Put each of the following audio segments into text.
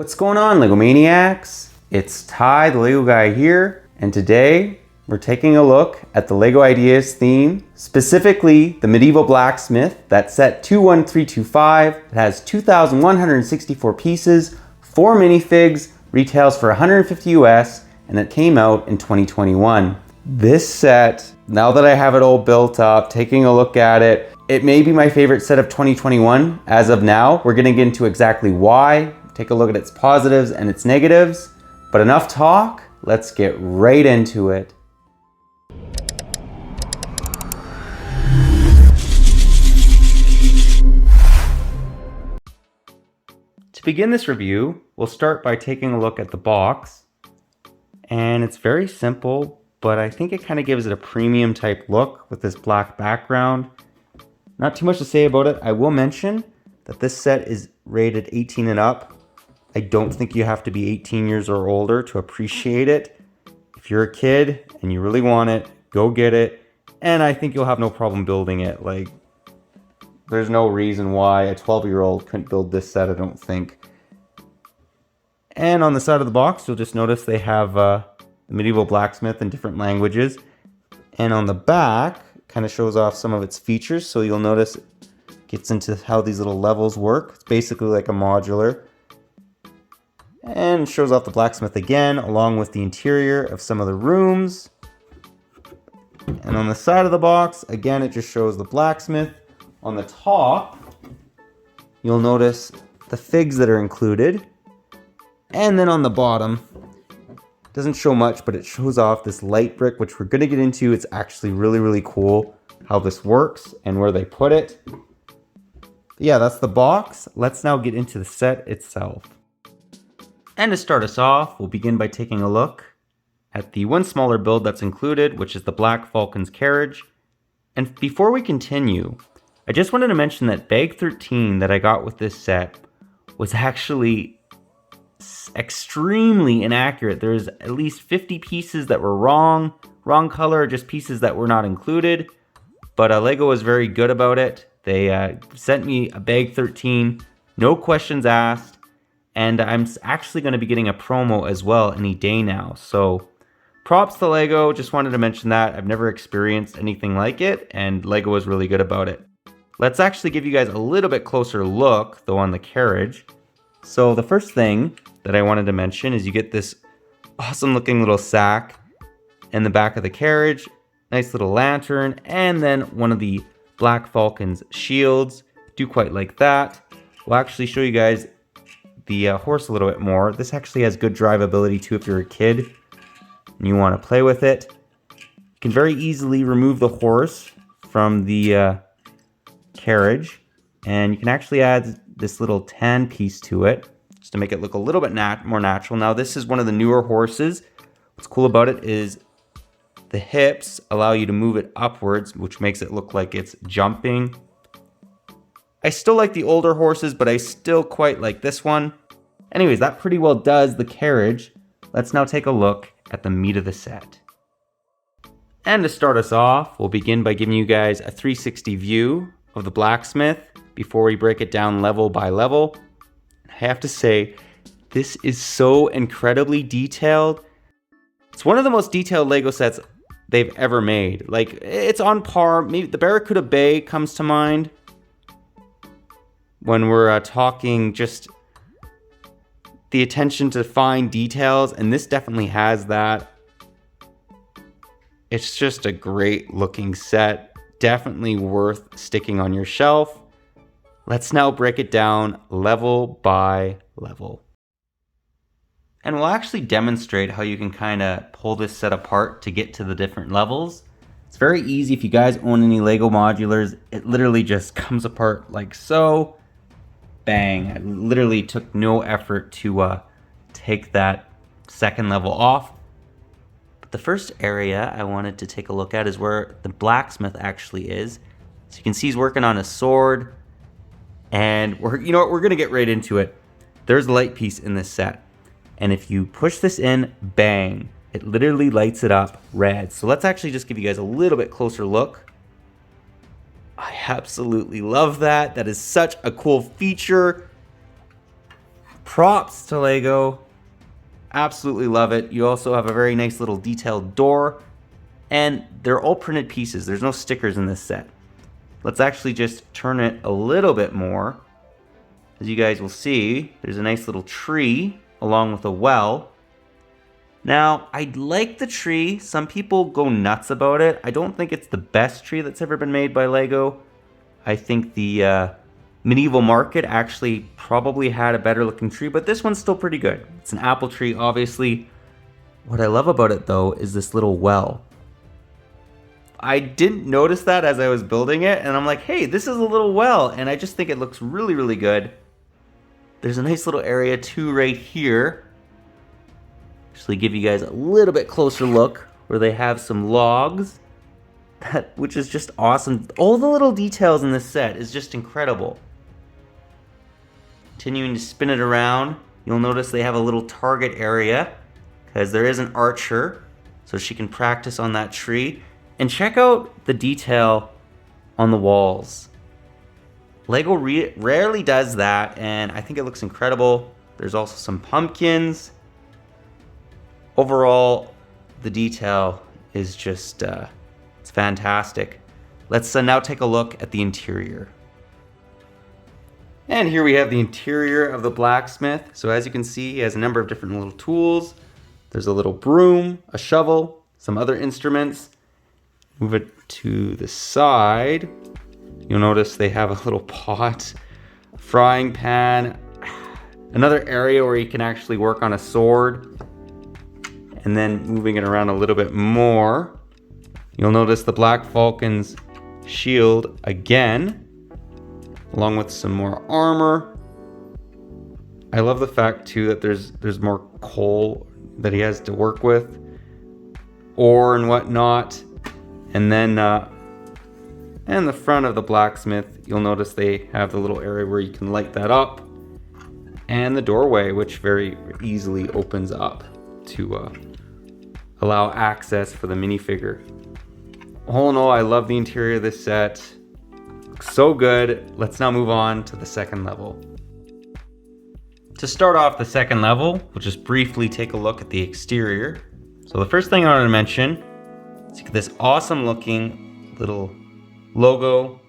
What's going on, LEGO Maniacs? It's Ty, the LEGO guy here, and today we're taking a look at the LEGO Ideas theme, specifically the Medieval Blacksmith, that set 21325. It has 2,164 pieces, 4 minifigs, retails for 150 US, and it came out in 2021. This set, now that I have it all built up, taking a look at it, it may be my favorite set of 2021 as of now. We're gonna get into exactly why, take a look at its positives and its negatives, but enough talk, let's get right into it. To begin this review, we'll start by taking a look at the box, and it's very simple, but I think it kind of gives it a premium type look with this black background. Not too much to say about it. I will mention that this set is rated 18 and up. I don't think you have to be 18 years or older to appreciate it. If you're a kid and you really want it, go get it. And I think you'll have no problem building it. Like, there's no reason why a 12-year-old couldn't build this set, I don't think. And on the side of the box, you'll just notice they have the Medieval Blacksmith in different languages. And on the back, kind of shows off some of its features. So you'll notice it gets into how these little levels work. It's basically like a modular. And shows off the blacksmith again, along with the interior of some of the rooms. And on the side of the box, again, it just shows the blacksmith. On the top, you'll notice the figs that are included. And then on the bottom, doesn't show much, but it shows off this light brick, which we're gonna get into. It's actually really, really cool how this works and where they put it. But yeah, that's the box. Let's now get into the set itself. And to start us off, we'll begin by taking a look at the one smaller build that's included, which is the Black Falcon's carriage. And before we continue, I just wanted to mention that bag 13 that I got with this set was actually extremely inaccurate. There's at least 50 pieces that were wrong color, just pieces that were not included. But LEGO was very good about it. They sent me a bag 13, no questions asked. And I'm actually going to be getting a promo as well any day now. So props to LEGO. Just wanted to mention that. I've never experienced anything like it, and LEGO was really good about it. Let's actually give you guys a little bit closer look, though, on the carriage. So the first thing that I wanted to mention is you get this awesome looking little sack in the back of the carriage. Nice little lantern, and then one of the Black Falcon's shields. Do quite like that. We'll actually show you guys the horse a little bit more. This actually has good drivability too if you're a kid and you want to play with it. You can very easily remove the horse from the carriage, and you can actually add this little tan piece to it just to make it look a little bit more natural. Now this is one of the newer horses. What's cool about it is the hips allow you to move it upwards, which makes it look like it's jumping. I still like the older horses, but I still quite like this one. Anyways, that pretty well does the carriage. Let's now take a look at the meat of the set. And to start us off, we'll begin by giving you guys a 360 view of the blacksmith before we break it down level by level. I have to say, this is so incredibly detailed. It's one of the most detailed LEGO sets they've ever made. Like, it's on par. Maybe the Barracuda Bay comes to mind when we're talking just the attention to fine details, and this definitely has that. It's just a great looking set, definitely worth sticking on your shelf. Let's now break it down level by level. And we'll actually demonstrate how you can kind of pull this set apart to get to the different levels. It's very easy. If you guys own any LEGO modulars, it literally just comes apart like so. Bang. It literally took no effort to take that second level off. But the first area I wanted to take a look at is where the blacksmith actually is. So you can see he's working on a sword, and we're going to get right into it. There's a light piece in this set, and if you push this in, bang, it literally lights it up red. So let's actually just give you guys a little bit closer look. I absolutely love that. That is such a cool feature. Props to LEGO. Absolutely love it. You also have a very nice little detailed door, and they're all printed pieces. There's no stickers in this set. Let's actually just turn it a little bit more. As you guys will see, there's a nice little tree along with a well. Now, I like the tree. Some people go nuts about it. I don't think it's the best tree that's ever been made by LEGO. I think the Medieval Market actually probably had a better looking tree, but this one's still pretty good. It's an apple tree, obviously. What I love about it though is this little well. I didn't notice that as I was building it, and I'm like, hey, this is a little well, and I just think it looks really, really good. There's a nice little area too right here. Actually give you guys a little bit closer look where they have some logs, which is just awesome. All the little details in this set is just incredible. Continuing to spin it around, you'll notice they have a little target area because there is an archer, so she can practice on that tree. And check out the detail on the walls. LEGO rarely does that, and I think it looks incredible. There's also some pumpkins. Overall, the detail is just, it's fantastic. Let's now take a look at the interior. And here we have the interior of the blacksmith. So as you can see, he has a number of different little tools. There's a little broom, a shovel, some other instruments. Move it to the side. You'll notice they have a little pot, frying pan, another area where you can actually work on a sword. And then moving it around a little bit more, you'll notice the Black Falcon's shield again, along with some more armor. I love the fact too that there's more coal that he has to work with, ore and whatnot. And then in the front of the blacksmith, you'll notice they have the little area where you can light that up, and the doorway, which very easily opens up to allow access for the minifigure. All in all, I love the interior of this set. Looks so good. Let's now move on to the second level. To start off the second level, we'll just briefly take a look at the exterior. So the first thing I want to mention is this awesome looking little logo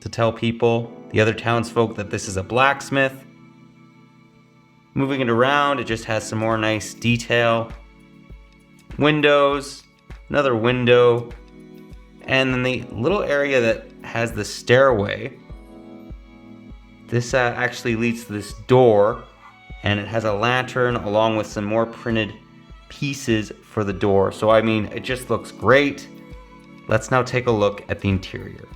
to tell people, the other townsfolk, that this is a blacksmith. Moving it around, it just has some more nice detail. Windows, another window, and then the little area that has the stairway. This actually leads to this door, and it has a lantern along with some more printed pieces for the door. So I mean, it just looks great. Let's now take a look at the interior.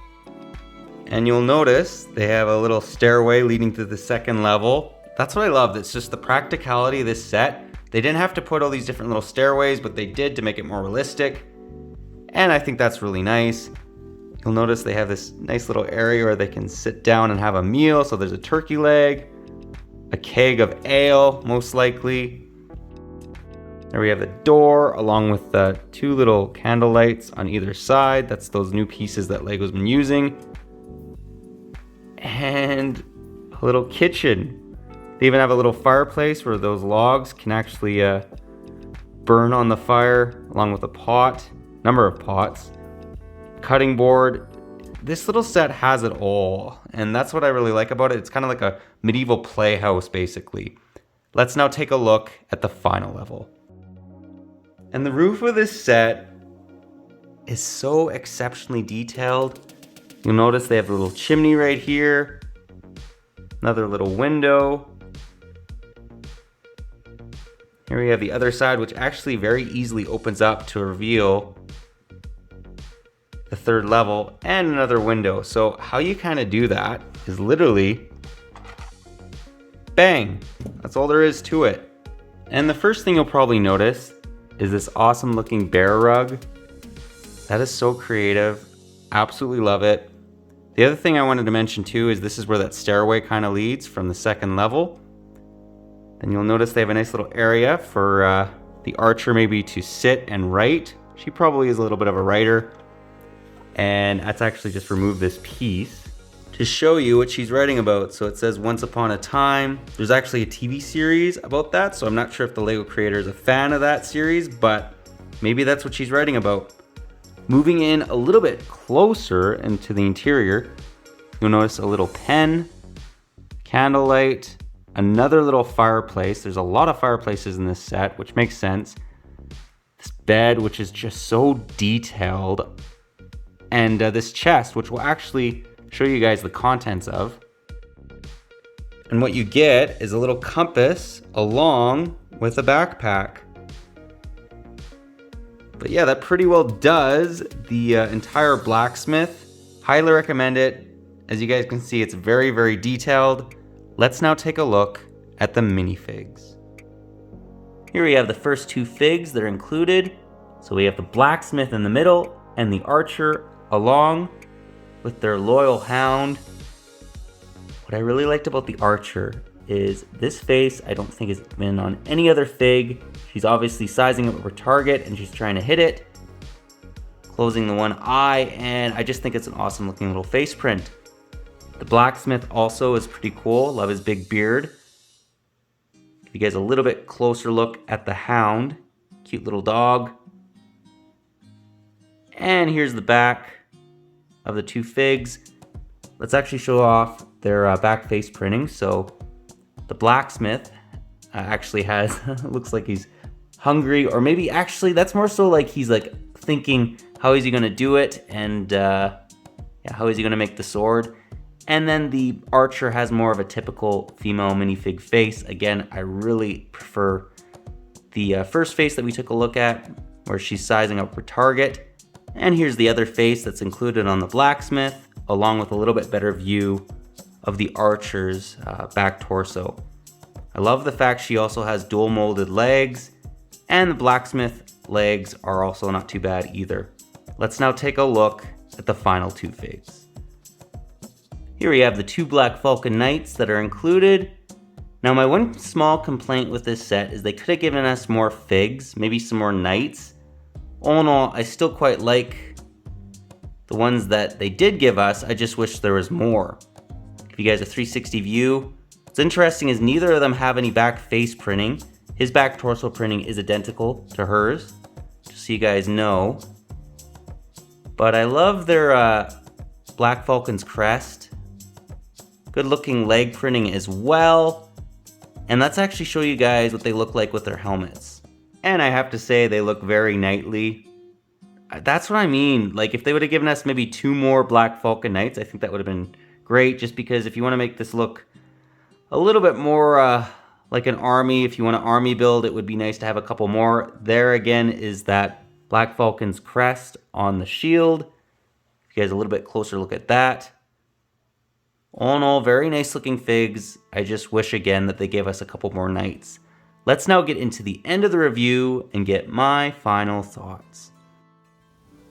And you'll notice they have a little stairway leading to the second level. That's what I love. It's just the practicality of this set. They didn't have to put all these different little stairways, but they did to make it more realistic. And I think that's really nice. You'll notice they have this nice little area where they can sit down and have a meal. So there's a turkey leg, a keg of ale, most likely. There we have the door along with the two little candle lights on either side. That's those new pieces that LEGO's been using. And a little kitchen. They even have a little fireplace where those logs can actually burn on the fire, along with a pot, number of pots, cutting board. This little set has it all, and that's what I really like about it. It's kind of like a medieval playhouse, basically. Let's now take a look at the final level. And the roof of this set is so exceptionally detailed. You'll notice they have a little chimney right here, another little window. Here we have the other side, which actually very easily opens up to reveal the third level and another window. So how you kind of do that is literally bang. That's all there is to it. And the first thing you'll probably notice is this awesome looking bear rug. That is so creative. Absolutely love it. The other thing I wanted to mention too is this is where that stairway kind of leads from the second level. Then you'll notice they have a nice little area for the archer maybe to sit and write. She probably is a little bit of a writer. And that's actually just remove this piece, which to show you what she's writing about. So it says Once Upon a Time. There's actually a TV series about that, so I'm not sure if the LEGO creator is a fan of that series, but maybe that's what she's writing about. Moving in a little bit closer into the interior, you'll notice a little pen, candlelight, another little fireplace. There's a lot of fireplaces in this set, which makes sense. This bed, which is just so detailed. And this chest, which will actually show you guys the contents of. And what you get is a little compass along with a backpack. But yeah, that pretty well does the entire blacksmith. Highly recommend it. As you guys can see, it's very, very detailed. Let's now take a look at the minifigs. Here we have the first two figs that are included. So we have the blacksmith in the middle and the archer along with their loyal hound. What I really liked about the archer is this face I don't think has been on any other fig. She's obviously sizing up her target and she's trying to hit it. Closing the one eye, and I just think it's an awesome looking little face print. The blacksmith also is pretty cool. Love his big beard. Give you guys a little bit closer look at the hound. Cute little dog. And here's the back of the two figs. Let's actually show off their back face printing. So the blacksmith actually has, looks like he's hungry, or maybe actually that's more so like he's like thinking how is he gonna do it, and yeah, how is he gonna make the sword. And then the archer has more of a typical female minifig face. Again, I really prefer the first face that we took a look at, where she's sizing up her target. And here's the other face that's included on the blacksmith, along with a little bit better view of the archer's back torso. I love the fact she also has dual molded legs, and the blacksmith legs are also not too bad either. Let's now take a look at the final two figs. Here we have the two Black Falcon Knights that are included. Now my one small complaint with this set is they could have given us more figs, maybe some more knights. All in all, I still quite like the ones that they did give us. I just wish there was more. Give you guys a 360 view. What's interesting is neither of them have any back face printing. His back torso printing is identical to hers, just so you guys know. But I love their Black Falcon's crest. Good looking leg printing as well. And let's actually show you guys what they look like with their helmets. And I have to say, they look very knightly. That's what I mean. Like, if they would have given us maybe two more Black Falcon Knights, I think that would have been great. Just because if you want to make this look a little bit more like an army, if you want to army build, it would be nice to have a couple more. There again is that Black Falcon's crest on the shield. If you guys a little bit closer look at that. All in all, very nice looking figs. I just wish again that they gave us a couple more knights. Let's now get into the end of the review and get my final thoughts.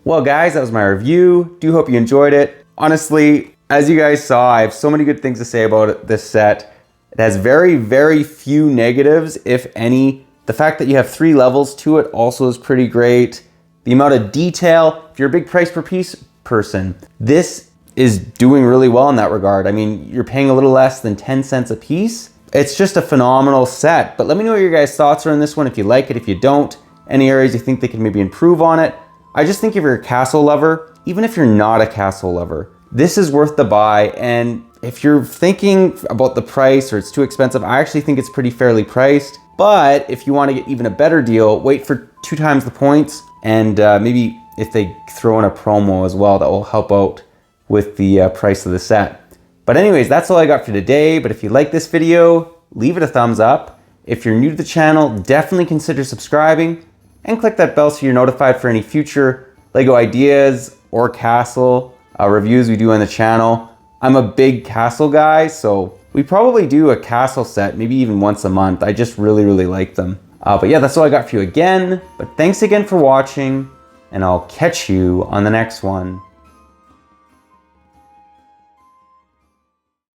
Well guys, that was my review. Do hope you enjoyed it. Honestly, as you guys saw, I have so many good things to say about this set. It has very, very few negatives, if any. The fact that you have 3 levels to it also is pretty great. The amount of detail, if you're a big price per piece person, this is doing really well in that regard. I mean, you're paying a little less than 10 cents a piece. It's just a phenomenal set. But let me know what your guys' thoughts are on this one, if you like it, if you don't, any areas you think they can maybe improve on it. I just think if you're a castle lover, even if you're not a castle lover, this is worth the buy. And if you're thinking about the price or it's too expensive, I actually think it's pretty fairly priced. But if you want to get even a better deal, wait for 2 times the points, and maybe if they throw in a promo as well, that will help out with the price of the set. But anyways, that's all I got for today. But if you like this video, leave it a thumbs up. If you're new to the channel, definitely consider subscribing and click that bell so you're notified for any future LEGO ideas or castle reviews we do on the channel. I'm a big castle guy, so we probably do a castle set maybe even once a month. I just really, really like them. But yeah, that's all I got for you again. But thanks again for watching, and I'll catch you on the next one.